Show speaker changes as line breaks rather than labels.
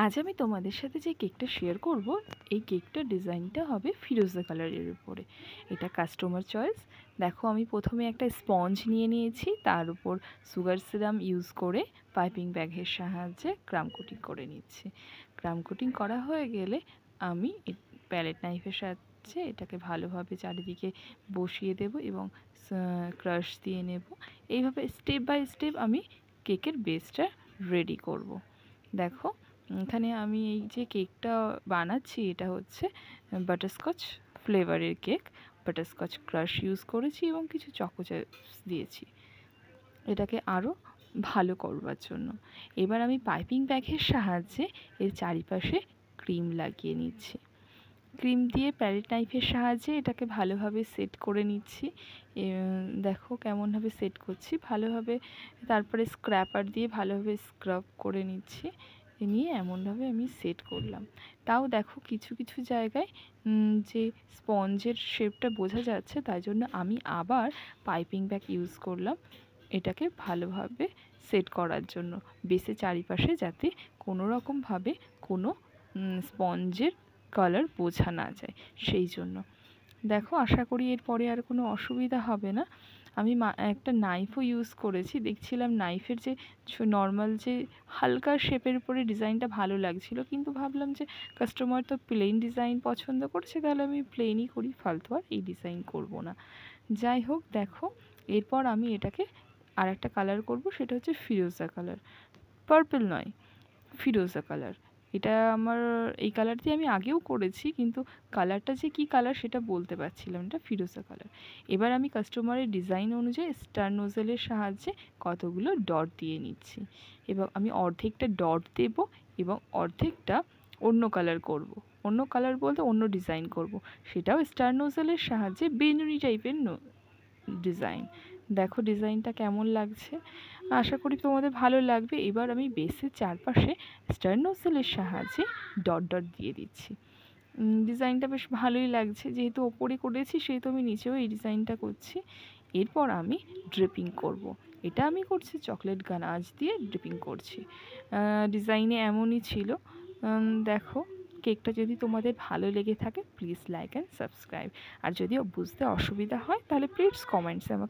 আজ আমি তোমাদের সাথে যে কেকটা শেয়ার করব, এই কেকটার ডিজাইনটা হবে ফিরোজা কালারের উপরে। এটা কাস্টমার চয়েস। দেখো, আমি প্রথমে একটা স্পঞ্জ নিয়ে নিয়েছি, তার উপর সুগার সিরাম ইউজ করে পাইপিং ব্যাগের সাহায্যে ক্রাম কোটিং করে নিচ্ছি। ক্রাম কোটিং করা হয়ে গেলে আমি প্যালেট নাইফের সাহায্যে এটাকে ভালোভাবে চারিদিকে বসিয়ে দেব এবং ক্রাশ দিয়ে নেব। এইভাবে স্টেপ বাই স্টেপ আমি কেকের বেসটা রেডি করব। দেখো, এখানে আমি এই যে কেকটা বানাচ্ছি, এটা হচ্ছে বাটারস্কচ ফ্লেভারের কেক। বাটারস্কচ ক্রাশ ইউজ করেছি এবং কিছু চকো চিপস দিয়েছি এটাকে আরও ভালো করবার জন্য। এবার আমি পাইপিং ব্যাগের সাহায্যে এর চারিপাশে ক্রিম লাগিয়ে নিচ্ছি। ক্রিম দিয়ে প্যালেট নাইফের সাহায্যে এটাকে ভালোভাবে সেট করে নিচ্ছি। দেখো কেমনভাবে সেট করছি ভালোভাবে। তারপরে স্ক্র্যাপার দিয়ে ভালোভাবে স্ক্রাব করে নিচ্ছি। নিয়ে এমনভাবে আমি সেট করলাম। তাও দেখো কিছু কিছু জায়গায় যে স্পঞ্জের শেপটা বোঝা যাচ্ছে, তাই জন্য আমি আবার পাইপিং ব্যাগ ইউজ করলাম এটাকে ভালোভাবে সেট করার জন্য, বেসে চারিপাশে যাতে কোনো রকমভাবে কোনো স্পঞ্জের কালার বোঝা না যায় সেই জন্য। দেখো, আশা করি এরপরে আর কোনো অসুবিধা হবে না। আমি একটা নাইফও ইউজ করেছি। দেখছিলাম নাইফের যে নর্মাল যে হালকা শেপের উপরে ডিজাইনটা ভালো লাগছিল, কিন্তু ভাবলাম যে কাস্টমার তো প্লেন ডিজাইন পছন্দ করছে, তাহলে আমি প্লেনই করি, ফালতু আর এই ডিজাইন করব না। যাই হোক, দেখো এরপর আমি এটাকে আর একটা কালার করব, সেটা হচ্ছে ফিরোজা কালার। পার্পল নয়, ফিরোজা কালার। এটা আমার এই কালার দিয়ে আমি আগেও করেছি, কিন্তু কালারটা যে কী কালার সেটা বলতে পারছিলাম। এটা ফিরোজা কালার। এবার আমি কাস্টমারের ডিজাইন অনুযায়ী স্টার নোজেলের সাহায্যে কতগুলো ডট দিয়ে নিচ্ছি এবং আমি অর্ধেকটা ডট দেব এবং অর্ধেকটা অন্য কালার করব। অন্য কালার বলতে অন্য ডিজাইন করব, সেটাও স্টার নোজেলের সাহায্যে বেনুনি টাইপের ডিজাইন। দেখো ডিজাইনটা কেমন লাগছে, আশা করি তোমাদের ভালো লাগবে। এবার আমি বেসের চারপাশে স্টার নোজেলের সাহায্যে ডট ডট দিয়ে দিচ্ছি। ডিজাইনটা বেশ ভালোই লাগছে, যেহেতু ওপরে করেছি সেহেতু আমি নিচেও এই ডিজাইনটা করছি। এরপর আমি ড্রিপিং করব। এটা আমি করছি চকলেট গানাশ দিয়ে ড্রিপিং করছি। ডিজাইনে এমনই ছিল। দেখো, কেকটা যদি তোমাদের ভালো লেগে থাকে প্লিজ লাইক অ্যান্ড সাবস্ক্রাইব। আর যদি বুঝতে অসুবিধা হয় তাহলে প্লিজ কমেন্টসে আমাকে